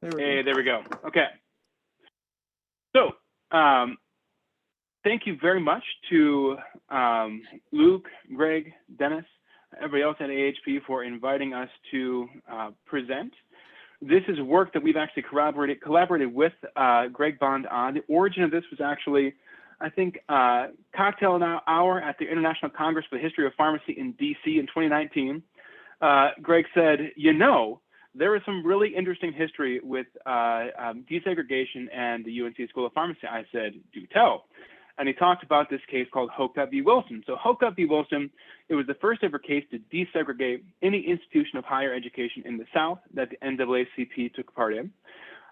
Hey, there we go. Okay. So, thank you very much to Luke, Greg, Dennis, everybody else at AIHP for inviting us to present. This is work that we've actually collaborated with Greg Bond on. The origin of this was actually, I think, cocktail hour at the International Congress for the History of Pharmacy in DC in 2019. Greg said, you know, there is some really interesting history with desegregation and the UNC School of Pharmacy. I said, do tell. And he talked about this case called Hocutt v. Wilson. So Hocutt v. Wilson, it was the first ever case to desegregate any institution of higher education in the South that the NAACP took part in.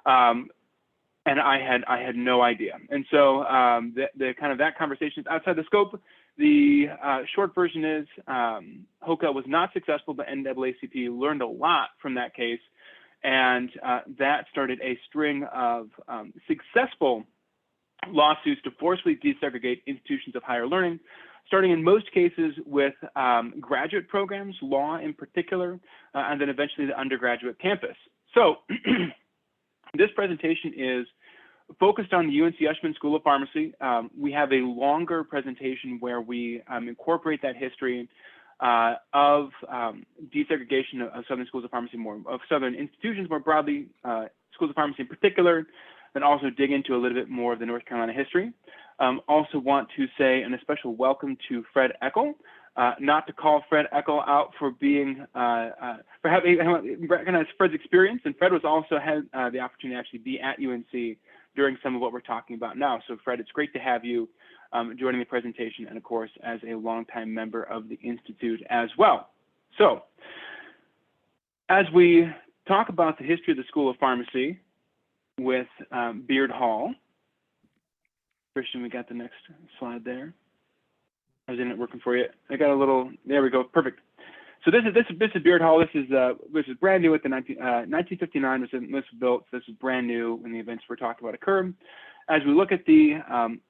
And I had no idea. And so the kind of that conversation is outside the scope. The short version is Hocutt was not successful, but NAACP learned a lot from that case. And that started a string of successful lawsuits to forcibly desegregate institutions of higher learning, starting in most cases with graduate programs, law in particular, and then eventually the undergraduate campus. So this presentation is focused on the UNC Eshelman School of Pharmacy. We have a longer presentation where we incorporate that history of desegregation of Southern schools of pharmacy, of Southern institutions more broadly, schools of pharmacy in particular, and also dig into a little bit more of the North Carolina history. Also want to say a special welcome to Fred Eckel. Not to call Fred Eckel out for being, for having recognized Fred's experience, and Fred was also had the opportunity to actually be at UNC during some of what we're talking about now. So Fred, it's great to have you joining the presentation, and of course, as a longtime member of the Institute as well. So, as we talk about the history of the School of Pharmacy with Beard Hall, Christian, we got the next slide there. How's it working for you? I got a little, there we go, perfect. So this is Beard Hall. This is brand new at the 1959 this was built. So this is brand new when the events we're talking about occurred. As we look at the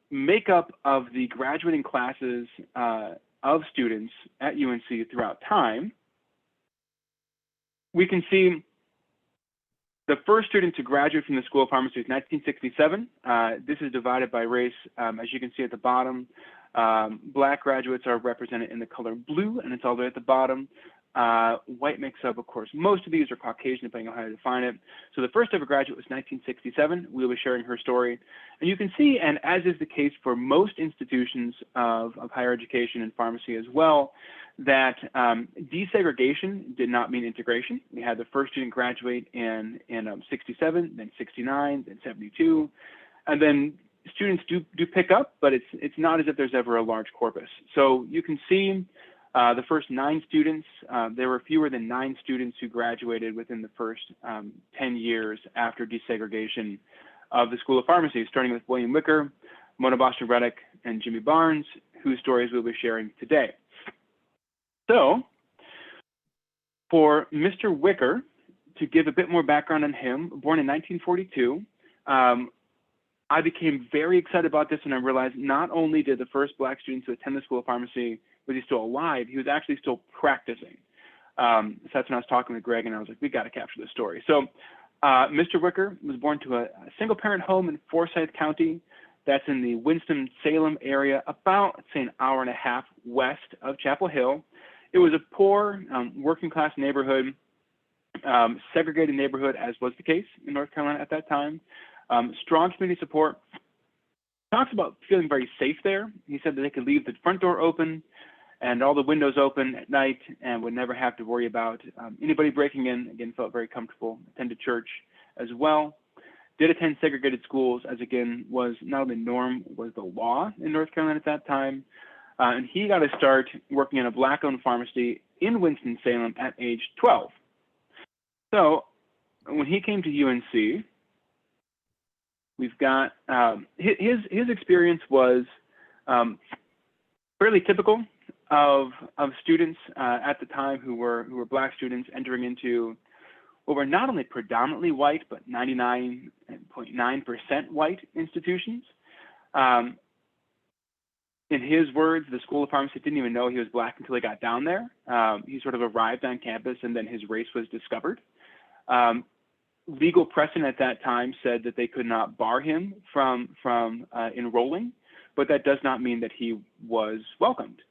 makeup of the graduating classes of students at UNC throughout time, we can see the first student to graduate from the School of Pharmacy is 1967. This is divided by race, as you can see at the bottom. Black graduates are represented in the color blue, and it's all the way at the bottom. White makes up, of course, most of these are Caucasian, depending on how you define it. So the first ever graduate was 1967. We'll be sharing her story. And you can see, and as is the case for most institutions of higher education and pharmacy as well, that desegregation did not mean integration. We had the first student graduate in 67, then 69, then 72, and then students do pick up, but it's not as if there's ever a large corpus. So you can see the first 9 students, there were fewer than 9 students who graduated within the first 10 years after desegregation of the School of Pharmacy, starting with William Wicker, Mona Boston Reddick, and Jimmy Barnes, whose stories we'll be sharing today. So for Mr. Wicker, to give a bit more background on him, born in 1942, I became very excited about this when I realized not only did the first Black student to attend the School of Pharmacy, was he still alive, he was actually still practicing. So that's when I was talking with Greg, and I was like, we got to capture this story. So Mr. Wicker was born to a single parent home in Forsyth County. That's in the Winston-Salem area, about, let's say, an hour and a half west of Chapel Hill. It was a poor, working class neighborhood, segregated neighborhood, as was the case in North Carolina at that time. Strong community support. Talks about feeling very safe there. He said that they could leave the front door open and all the windows open at night and would never have to worry about anybody breaking in. Again, felt very comfortable. Attended church as well. Did attend segregated schools, as again was not only the norm, was the law in North Carolina at that time. And he got to start working in a Black-owned pharmacy in Winston-Salem at age 12. So when he came to UNC, we've got his experience was fairly typical of students at the time who were Black students entering into what were not only predominantly white but 99.9% white institutions. In his words, the School of Pharmacy didn't even know he was Black until he got down there. He sort of arrived on campus and then his race was discovered. legal precedent at that time said that they could not bar him from enrolling, but that does not mean that he was welcomed.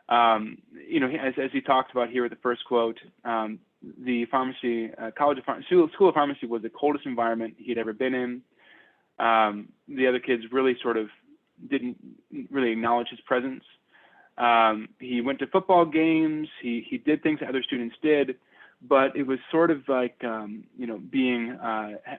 You know, as he talked about here with the first quote, the pharmacy, School of Pharmacy was the coldest environment he'd ever been in. The other kids really sort of didn't really acknowledge his presence. He went to football games, he did things that other students did, but it was sort of like, you know,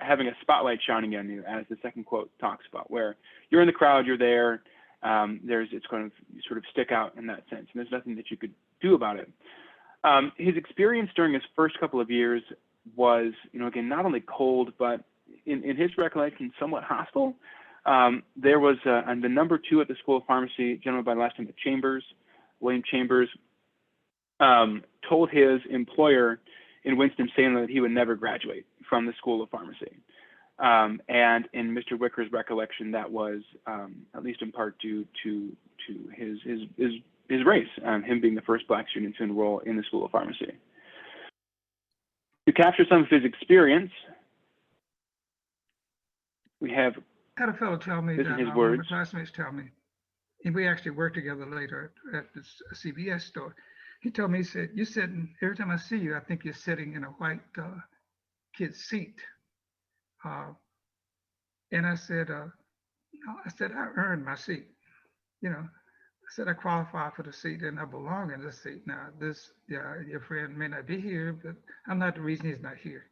having a spotlight shining on you, as the second quote talks about, where you're in the crowd, you're there, it's going to sort of stick out in that sense, and there's nothing that you could do about it. His experience during his first couple of years was, you know, again, not only cold, but in his recollection, somewhat hostile. There was the number 2 at the School of Pharmacy, a gentleman by the last name of Chambers, William Chambers, told his employer in Winston-Salem that he would never graduate from the School of Pharmacy. And in Mr. Wicker's recollection, that was at least in part due to his race, him being the first Black student to enroll in the School of Pharmacy. To capture some of his experience, we have I had a fellow tell me that one of my classmates tell me, and we actually worked together later at this CVS store. He told me, he said, "You're sitting, every time I see you, I think you're sitting in a white kid's seat." And I said, no, I said, "I earned my seat. You know, I said, I qualify for the seat and I belong in this seat. Now, your friend may not be here, but I'm not the reason he's not here."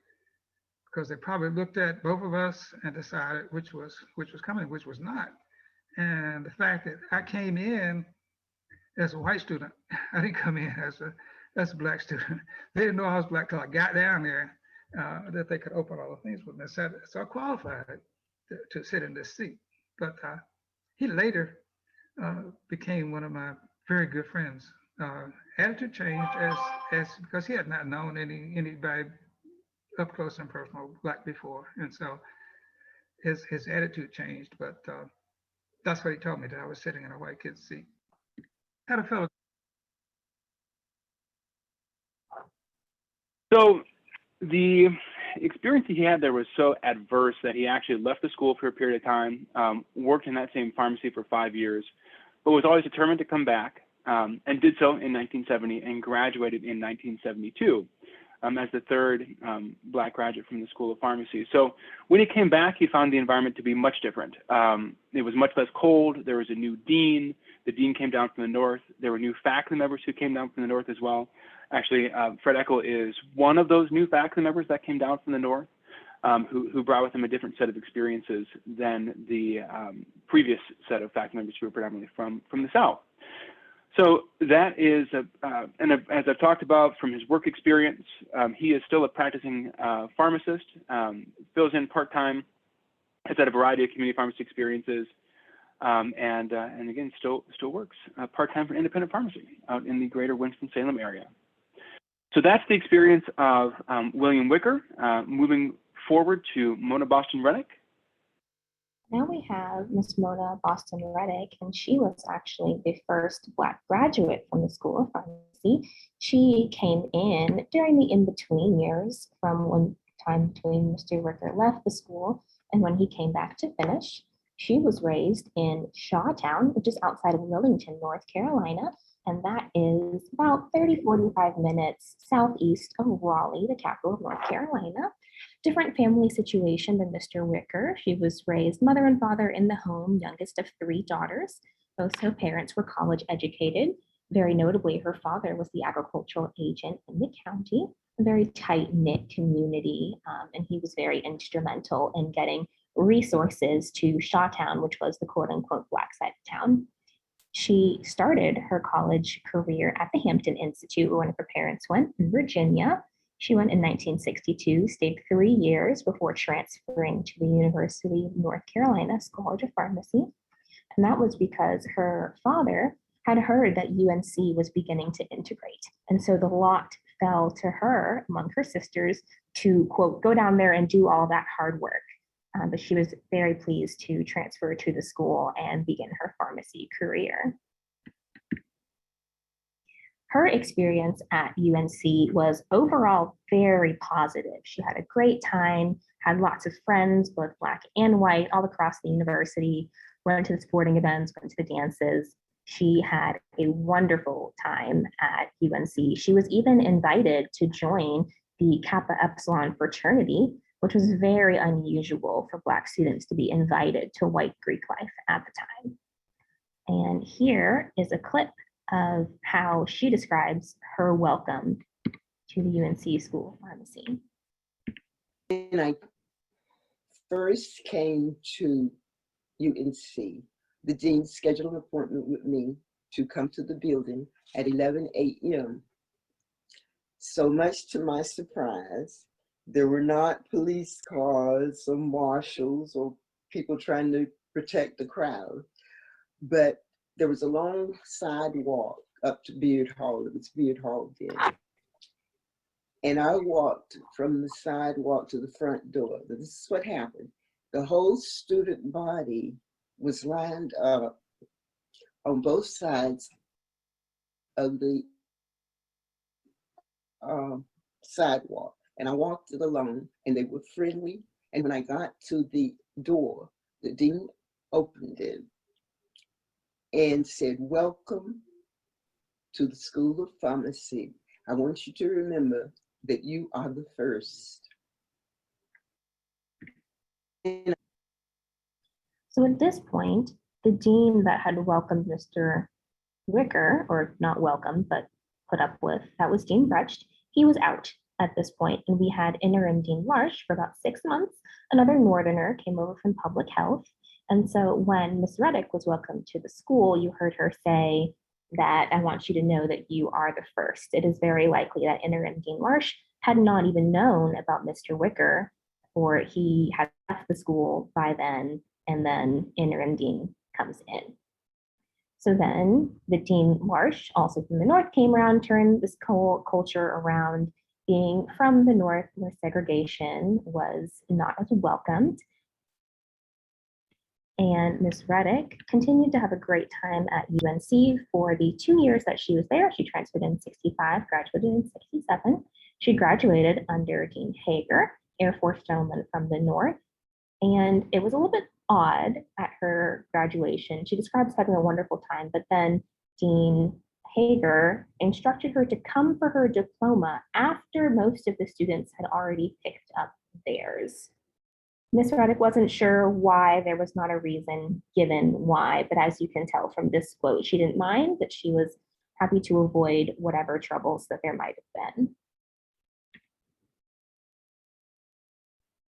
Because they probably looked at both of us and decided which was coming, which was not. And the fact that I came in as a white student, I didn't come in as a Black student. They didn't know I was Black till I got down there, that they could open all the things with me. So I qualified to sit in this seat. But he later became one of my very good friends. Attitude changed as because he had not known anybody up close and personal Black before, and so his attitude changed. But that's what he told me, that I was sitting in a white kid's seat. Had a fellow. So the experience he had there was so adverse that he actually left the school for a period of time, worked in that same pharmacy for 5 years, but was always determined to come back, and did so in 1970 and graduated in 1972. As the third Black graduate from the School of Pharmacy. So when he came back, he found the environment to be much different. It was much less cold. There was a new dean. The dean came down from the north. There were new faculty members who came down from the north as well. Actually, Fred Eckel is one of those new faculty members that came down from the north, who brought with him a different set of experiences than the previous set of faculty members who were predominantly from the south. So that is, and as I've talked about from his work experience, he is still a practicing pharmacist, fills in part-time, has had a variety of community pharmacy experiences, and again, still works part-time for independent pharmacy out in the greater Winston-Salem area. So that's the experience of William Wicker. Moving forward to Mona Boston Reddick. Now we have Miss Mona Boston Reddick, and she was actually the first Black graduate from the School of Pharmacy. She came in during the in-between years from one time between Mr. Ricker left the school and when he came back to finish. She was raised in Shawtown, which is outside of Wilmington, North Carolina, and that is about 45 minutes southeast of Raleigh, the capital of North Carolina. Different family situation than Mr. Wicker. She was raised mother and father in the home, youngest of 3 daughters. Both her parents were college educated. Very notably, her father was the agricultural agent in the county, a very tight-knit community, and he was very instrumental in getting resources to Shawtown, which was the quote-unquote Black side of town. She started her college career at the Hampton Institute, where one of her parents went, in Virginia. She went in 1962, stayed 3 years before transferring to the University of North Carolina College of Pharmacy. And that was because her father had heard that UNC was beginning to integrate. And so the lot fell to her, among her sisters, to, quote, go down there and do all that hard work. But she was very pleased to transfer to the school and begin her pharmacy career. Her experience at UNC was overall very positive. She had a great time. had lots of friends, both Black and white, all across the university, went to the sporting events, went to the dances. She had a wonderful time at UNC. She was even invited to join the Kappa Epsilon fraternity, which was very unusual for Black students to be invited to white Greek life at the time. And here is a clip of how she describes her welcome to the UNC School of Pharmacy. When I first came to UNC, the dean scheduled an appointment with me to come to the building at 11 a.m. So much to my surprise, there were not police cars or marshals or people trying to protect the crowd, but there was a long sidewalk up to Beard Hall. It was Beard Hall then. And I walked from the sidewalk to the front door. This is what happened. The whole student body was lined up on both sides of the sidewalk. And I walked it alone, and they were friendly. And when I got to the door, the dean opened it and said, "Welcome to the School of Pharmacy. I want you to remember that you are the first." So at this point, the dean that had welcomed Mr. Wicker, or not welcomed, but put up with, that was Dean Brecht. He was out at this point, and we had interim Dean Marsh for about 6 months. Another Northerner came over from public health. And so when Ms. Reddick was welcomed to the school, you heard her say that, "I want you to know that you are the first." It is very likely that interim Dean Marsh had not even known about Mr. Wicker, or he had left the school by then, and then interim dean comes in. So then the Dean Marsh, also from the North, came around, turned this whole culture around. Being from the North, where segregation was not as welcomed. And Ms. Reddick continued to have a great time at UNC for the 2 years that she was there. She transferred in 65, graduated in 67. She graduated under Dean Hager, Air Force gentleman from the North. And it was a little bit odd at her graduation. She describes having a wonderful time, but then Dean Hager instructed her to come for her diploma after most of the students had already picked up theirs. Ms. Reddick wasn't sure why. There was not a reason given why, but as you can tell from this quote, she didn't mind, that she was happy to avoid whatever troubles that there might have been.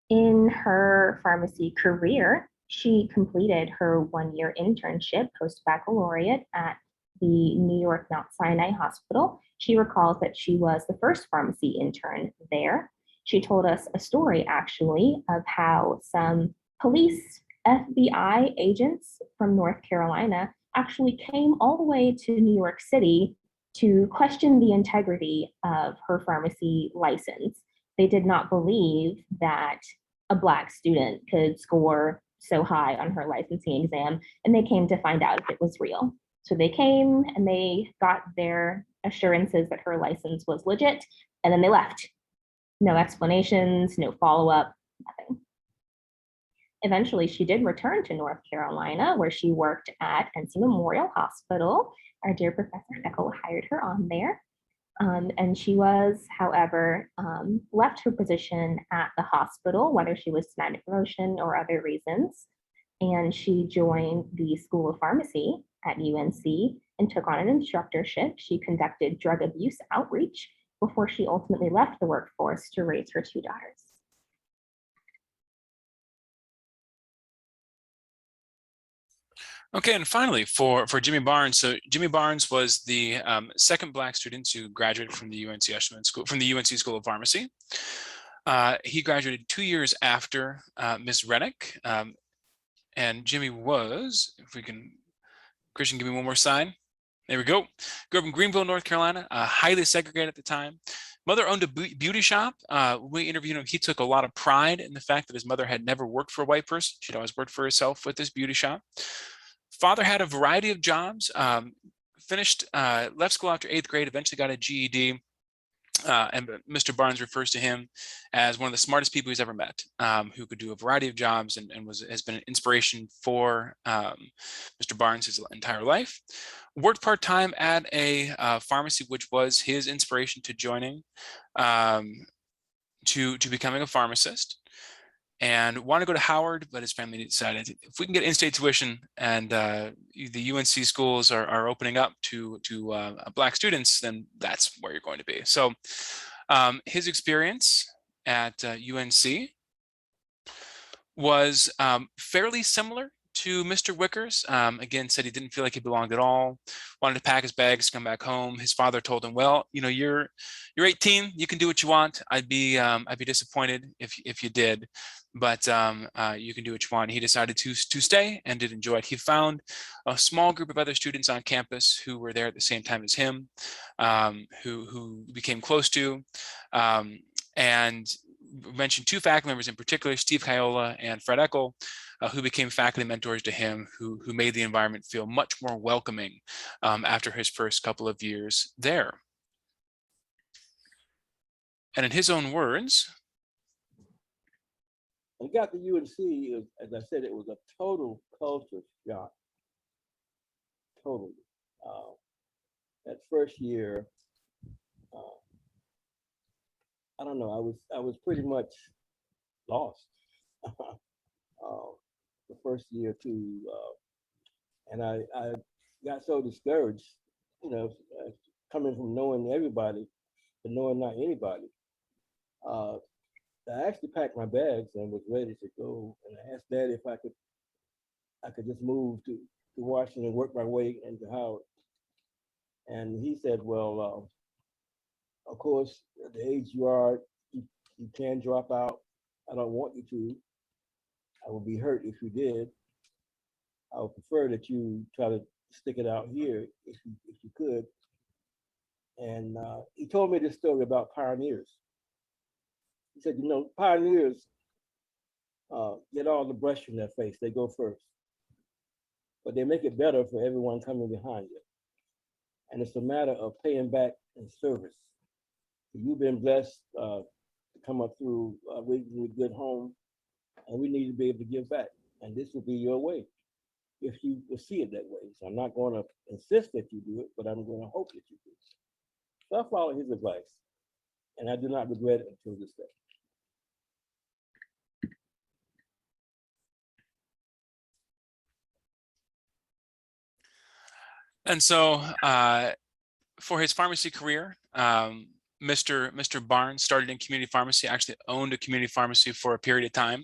In her pharmacy career, she completed her one-year internship post-baccalaureate at the New York Mount Sinai Hospital. She recalls that she was the first pharmacy intern there. She told us a story, actually, of how some police FBI agents from North Carolina actually came all the way to New York City to question the integrity of her pharmacy license. They did not believe that a Black student could score so high on her licensing exam, and they came to find out if it was real. So they came and they got their assurances that her license was legit, and then they left. No explanations, no follow-up, nothing. Eventually, she did return to North Carolina, where she worked at NC Memorial Hospital. Our dear Professor Eckel hired her on there. And she was, however, left her position at the hospital, whether she was denied a promotion or other reasons. And she joined the School of Pharmacy at UNC and took on an instructorship. She conducted drug abuse outreach before she ultimately left the workforce to raise her 2 daughters. Okay, and finally, for Jimmy Barnes. So Jimmy Barnes was the second Black student to graduate from the UNC Eshelman School, from the UNC School of Pharmacy. He graduated 2 years after Ms. Reddick, and Jimmy was, if we can, Christian, give me one more sign. There we go. Grew up in Greenville, North Carolina, highly segregated at the time. Mother owned a beauty shop. When we interviewed him, he took a lot of pride in the fact that his mother had never worked for a white person. She'd always worked for herself with this beauty shop. Father had a variety of jobs, left school after 8th grade, eventually got a GED, And Mr. Barnes refers to him as one of the smartest people he's ever met, who could do a variety of jobs and has been an inspiration for Mr. Barnes his entire life. Worked part-time at a pharmacy, which was his inspiration to joining, to becoming a pharmacist. And wanted to go to Howard, but his family decided if we can get in-state tuition and the UNC schools are opening up to Black students, then that's where you're going to be. So his experience at UNC was fairly similar to Mr. Wicker's. Again, said he didn't feel like he belonged at all, wanted to pack his bags, come back home. His father told him, well, you know, you're 18, you can do what you want. I'd be disappointed if you did, but you can do what you want. He decided to stay and did enjoy it. He found a small group of other students on campus who were there at the same time as him, who became close to, and mentioned two faculty members in particular, Steve Kiola and Fred Eckel, who became faculty mentors to him, who made the environment feel much more welcoming after his first couple of years there. And in his own words, I got to UNC, as I said, it was a total culture shock. Totally. That first year, I don't know, I was pretty much lost. The first year or two, and I got so discouraged, you know, coming from knowing everybody to knowing not anybody. I actually packed my bags and was ready to go, and I asked Dad if I could just move to Washington and work my way into Howard. And he said, well, of course, at the age you are, you can drop out. I don't want you to. I would be hurt if you did. I would prefer that you try to stick it out here if you could. And he told me this story about pioneers. He said, you know, pioneers get all the brush from their face. They go first. But they make it better for everyone coming behind you. And it's a matter of paying back in service. You've been blessed to come up through a reasonably good home, and we need to be able to give back. And this will be your way, if you will see it that way. So I'm not going to insist that you do it, but I'm going to hope that you do. So I follow his advice, and I do not regret it until this day. and so for his pharmacy career, Mr. Barnes started in community pharmacy, actually owned a community pharmacy for a period of time.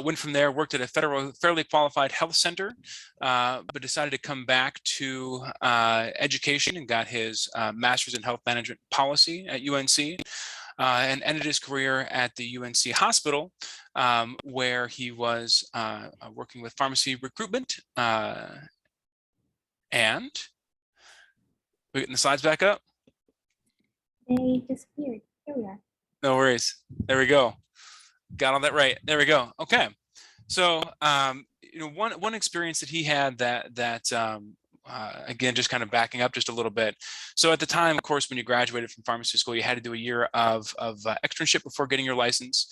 Went from there, worked at a federally qualified health center, but decided to come back to education and got his master's in health management policy at UNC. And ended his career at the UNC hospital, where he was working with pharmacy recruitment. And we're getting the slides back up. They disappeared. Here we are. No worries. There we go. Got all that right. There we go. Okay. So, you know, one experience that he had that again, just kind of backing up just a little bit. So at the time, of course, when you graduated from pharmacy school, you had to do a year of externship before getting your license.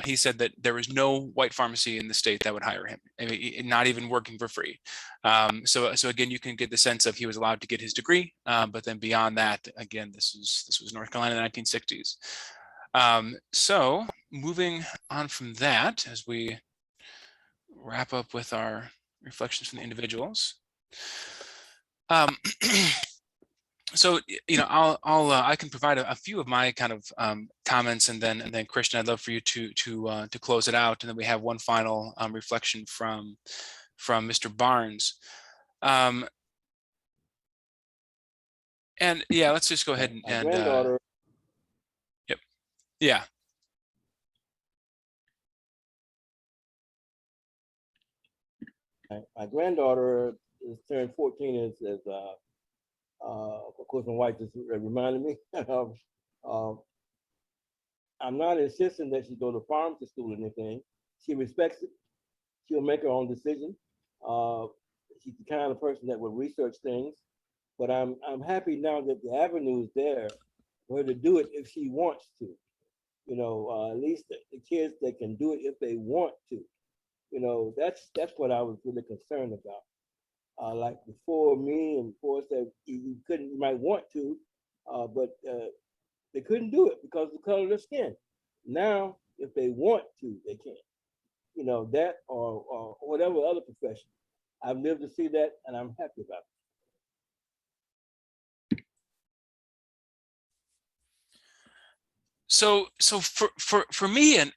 He said that there was no white pharmacy in the state that would hire him, I mean, not even working for free. So again, you can get the sense of he was allowed to get his degree, but then beyond that, again, this was North Carolina in the 1960s. So moving on from that, as we wrap up with our reflections from the individuals. So, you know, I can provide a few of my kind of comments, and then Christian, I'd love for you to close it out, and then we have one final reflection from Mr. Barnes. And yeah, let's just go ahead and granddaughter. Yep. Yeah. My granddaughter is turned 14, of course, my wife just reminded me. I'm not insisting that she go to pharmacy school or anything. She respects it. She'll make her own decision. She's the kind of person that will research things. But I'm happy now that the avenue is there her to do it if she wants to. You know, at least the kids that can do it if they want to. You know, that's what I was really concerned about. Like before me and before said you couldn't, you might want to, but they couldn't do it because of the color of their skin. Now, if they want to, they can. You know, that or whatever other profession. I've lived to see that, and I'm happy about it. So for me, and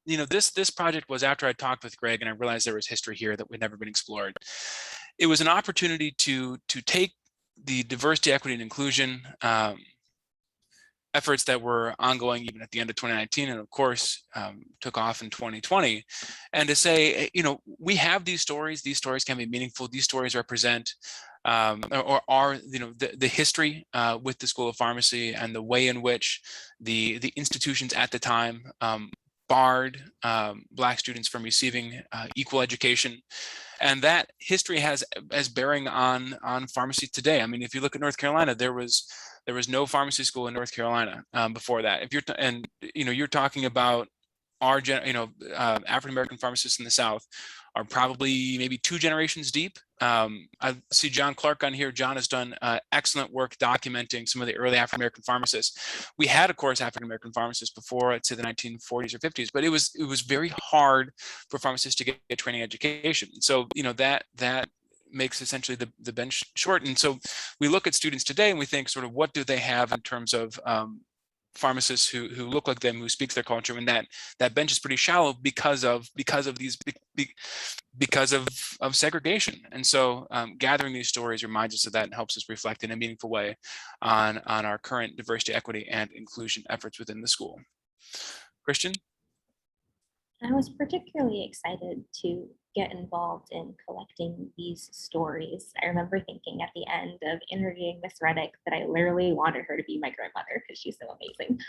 you know, this project was after I talked with Greg and I realized there was history here that would never been explored. It was an opportunity to take the diversity, equity, and inclusion efforts that were ongoing even at the end of 2019, and of course took off in 2020, and to say, you know, we have these stories can be meaningful, these stories represent or are, you know, the history with the School of Pharmacy and the way in which the institutions at the time barred Black students from receiving equal education. And that history has bearing on pharmacy today. I mean, if you look at North Carolina, there was no pharmacy school in North Carolina before that. If you're and you know, you're talking about our African American pharmacists in the South are probably maybe 2 generations deep. I see John Clark on here. John has done excellent work documenting some of the early African American pharmacists. We had, of course, African American pharmacists before, I'd say the 1940s or 50s, but it was very hard for pharmacists to get training education. So, you know, that makes essentially the bench short. And so we look at students today and we think sort of, what do they have in terms of pharmacists who look like them, who speak their culture, and that bench is pretty shallow because of segregation. And so gathering these stories reminds us of that and helps us reflect in a meaningful way on our current diversity, equity, and inclusion efforts within the school. Christian? I was particularly excited to get involved in collecting these stories. I remember thinking at the end of interviewing Miss Reddick that I literally wanted her to be my grandmother because she's so amazing.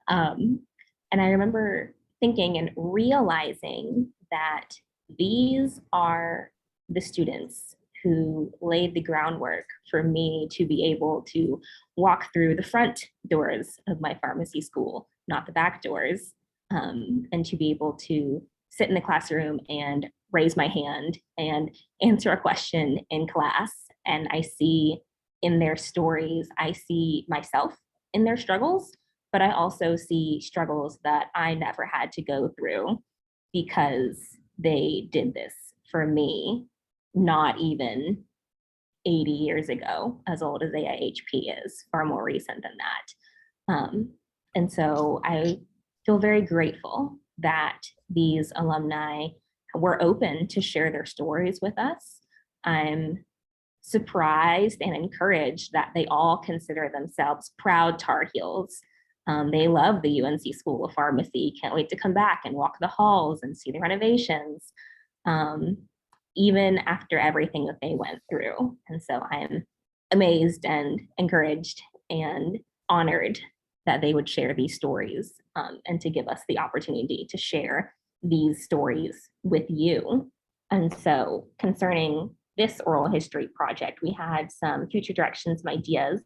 And I remember thinking and realizing that these are the students who laid the groundwork for me to be able to walk through the front doors of my pharmacy school, not the back doors. And to be able to sit in the classroom and raise my hand and answer a question in class. And I see in their stories, I see myself in their struggles, but I also see struggles that I never had to go through because they did this for me, not even 80 years ago, as old as AIHP is, far more recent than that. And so I feel very grateful that these alumni were open to share their stories with us. I'm surprised and encouraged that they all consider themselves proud Tar Heels. They love the UNC School of Pharmacy, can't wait to come back and walk the halls and see the renovations, even after everything that they went through. And so I'm amazed and encouraged and honored that they would share these stories and to give us the opportunity to share these stories with you. And so concerning this oral history project, we had some future directions and ideas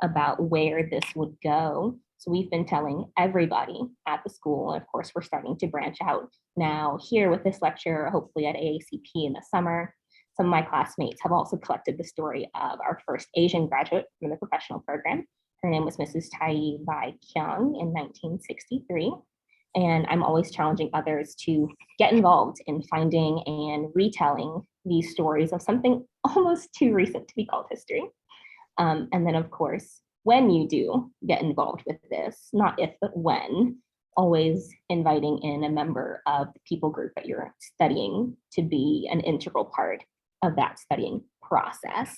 about where this would go. So we've been telling everybody at the school, and of course we're starting to branch out now here with this lecture, hopefully at AACP in the summer. Some of my classmates have also collected the story of our first Asian graduate from the professional program. Her name was Mrs. Tai Bai Kyung in 1963. And I'm always challenging others to get involved in finding and retelling these stories of something almost too recent to be called history. And then of course, when you do get involved with this, not if, but when, always inviting in a member of the people group that you're studying to be an integral part of that studying process.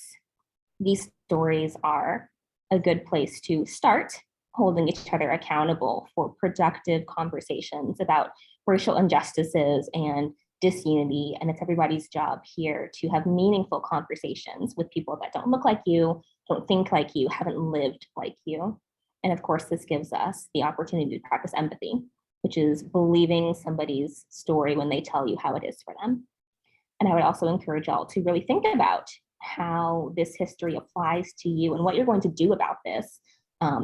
These stories are a good place to start holding each other accountable for productive conversations about racial injustices and disunity. And it's everybody's job here to have meaningful conversations with people that don't look like you, don't think like you, haven't lived like you. And of course, this gives us the opportunity to practice empathy, which is believing somebody's story when they tell you how it is for them. And I would also encourage y'all to really think about how this history applies to you and what you're going to do about this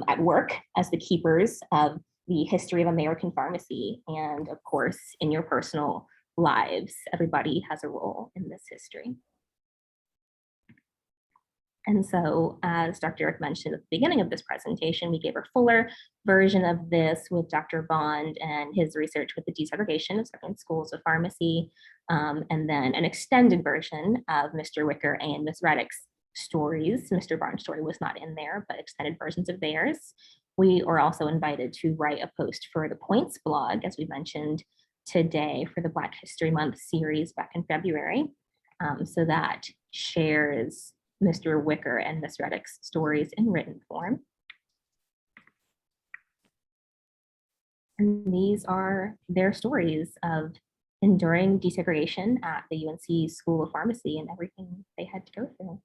at work as the keepers of the history of American pharmacy. And of course, in your personal lives, everybody has a role in this history. And so, as Dr. Urick mentioned at the beginning of this presentation, we gave a fuller version of this with Dr. Bond and his research with the desegregation of second schools of pharmacy, and then an extended version of Mr. Wicker and Ms. Reddick's stories. Mr. Barnes' story was not in there, but extended versions of theirs. We were also invited to write a post for the Points blog, as we mentioned today, for the Black History Month series back in February. So that shares Mr. Wicker and Ms. Reddick's stories in written form. And these are their stories of enduring desegregation at the UNC School of Pharmacy and everything they had to go through.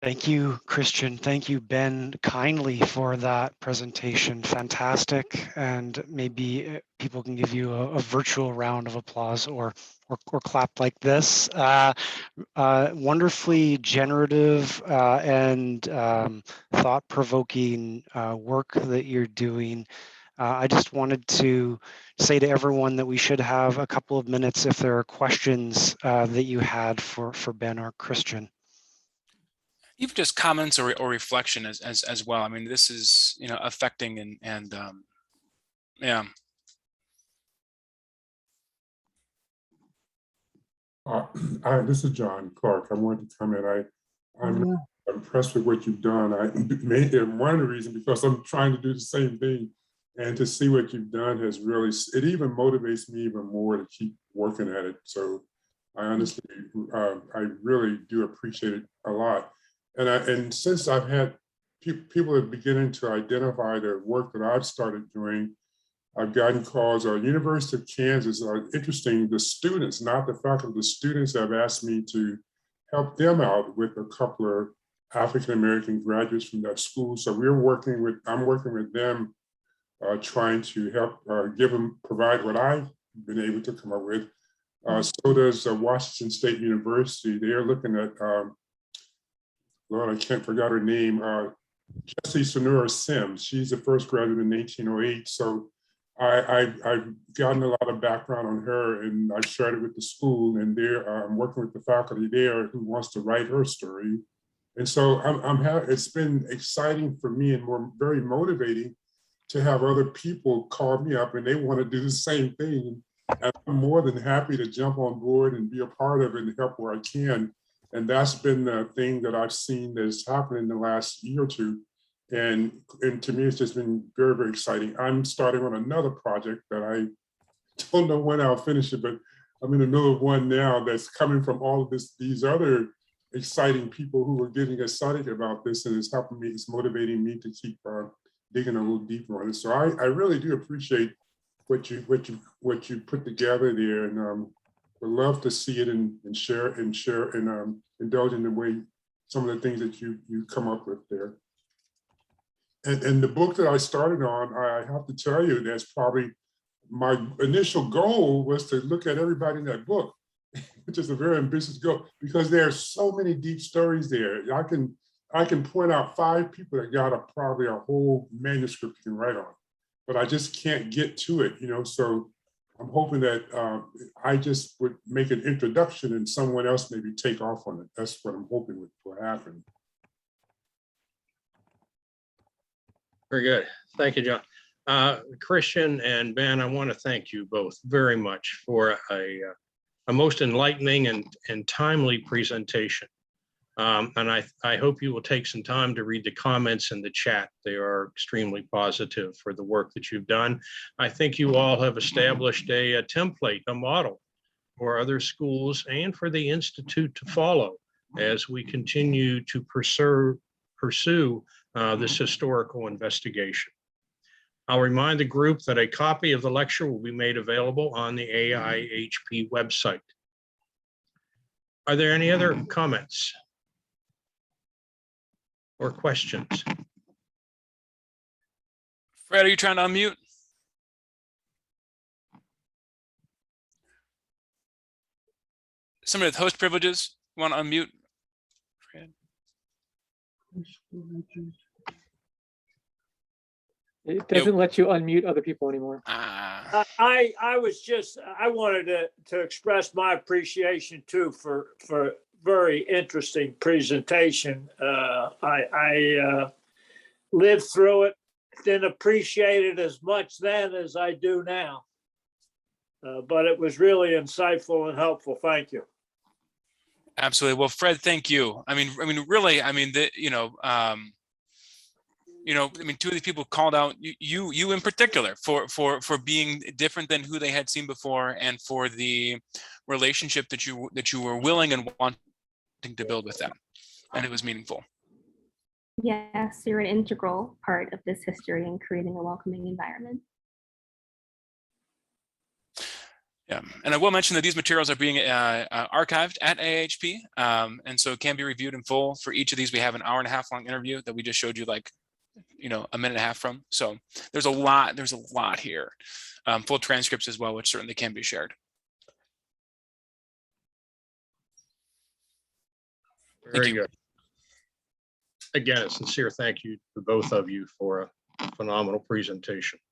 Thank you, Christian. Thank you, Ben, kindly for that presentation. Fantastic. And maybe people can give you a virtual round of applause or clap like this. Wonderfully generative and thought-provoking work that you're doing. I just wanted to say to everyone that we should have a couple of minutes if there are questions that you had for Ben or Christian. Even just comments or reflection as well. I mean, this is, you know, affecting and yeah. This is John Clark. I wanted to comment. I'm impressed with what you've done. One of the reasons because I'm trying to do the same thing, and to see what you've done has really, it even motivates me even more to keep working at it. So I honestly, I really do appreciate it a lot. And since I've had people are beginning to identify the work that I've started doing, I've gotten calls. University of Kansas are interesting. The students, not the faculty, the students have asked me to help them out with a couple of African-American graduates from that school. So I'm working with them, trying to help provide what I've been able to come up with. So does Washington State University. They're looking at, Lord, I can't forget her name, Jessie Sonora Sims. She's the first graduate in 1908. So I've gotten a lot of background on her, and I shared it with the school, and I'm working with the faculty there who wants to write her story. And so it's been exciting for me and very motivating to have other people call me up and they want to do the same thing. And I'm more than happy to jump on board and be a part of it and help where I can. And that's been the thing that I've seen that's happened in the last year or two. And to me, it's just been very, very exciting. I'm starting on another project that I don't know when I'll finish it, but I'm in the middle of one now that's coming from all of these other exciting people who are getting excited about this, and it's helping me, it's motivating me to keep digging a little deeper on it. So I really do appreciate what you put together there, and would love to see it and share and indulge in the way some of the things that you come up with there. And the book that I started on, I have to tell you, that's probably my initial goal was to look at everybody in that book, which is a very ambitious goal because there are so many deep stories there. I can point out 5 people that got probably a whole manuscript you can write on, but I just can't get to it, you know. So I'm hoping that I just would make an introduction and someone else maybe take off on it. That's what I'm hoping will happen. Very good. Thank you, John. Christian and Ben, I want to thank you both very much for a most enlightening and timely presentation. And I hope you will take some time to read the comments in the chat. They are extremely positive for the work that you've done. I think you all have established a template, a model for other schools and for the Institute to follow as we continue to pursue this historical investigation. I'll remind the group that a copy of the lecture will be made available on the AIHP website. Are there any other comments or questions? Fred, are you trying to unmute? Somebody with host privileges, want to unmute? Fred? It doesn't let you unmute other people anymore. I wanted to express my appreciation too for very interesting presentation. I lived through it, didn't appreciate it as much then as I do now. But it was really insightful and helpful. Thank you. Absolutely. Well, Fred, thank you. I mean, really, I mean, two of these people called out you in particular for being different than who they had seen before, and for the relationship that you were willing and wanting to build with them, and it was meaningful. Yes, you're an integral part of this history in creating a welcoming environment. Yeah, and I will mention that these materials are being archived at AIHP, and so it can be reviewed in full. For each of these, we have an 1.5 hour long interview that we just showed you, like, a minute and a half from. So there's a lot here. Full transcripts as well, which certainly can be shared. Very good. Again, a sincere thank you to both of you for a phenomenal presentation.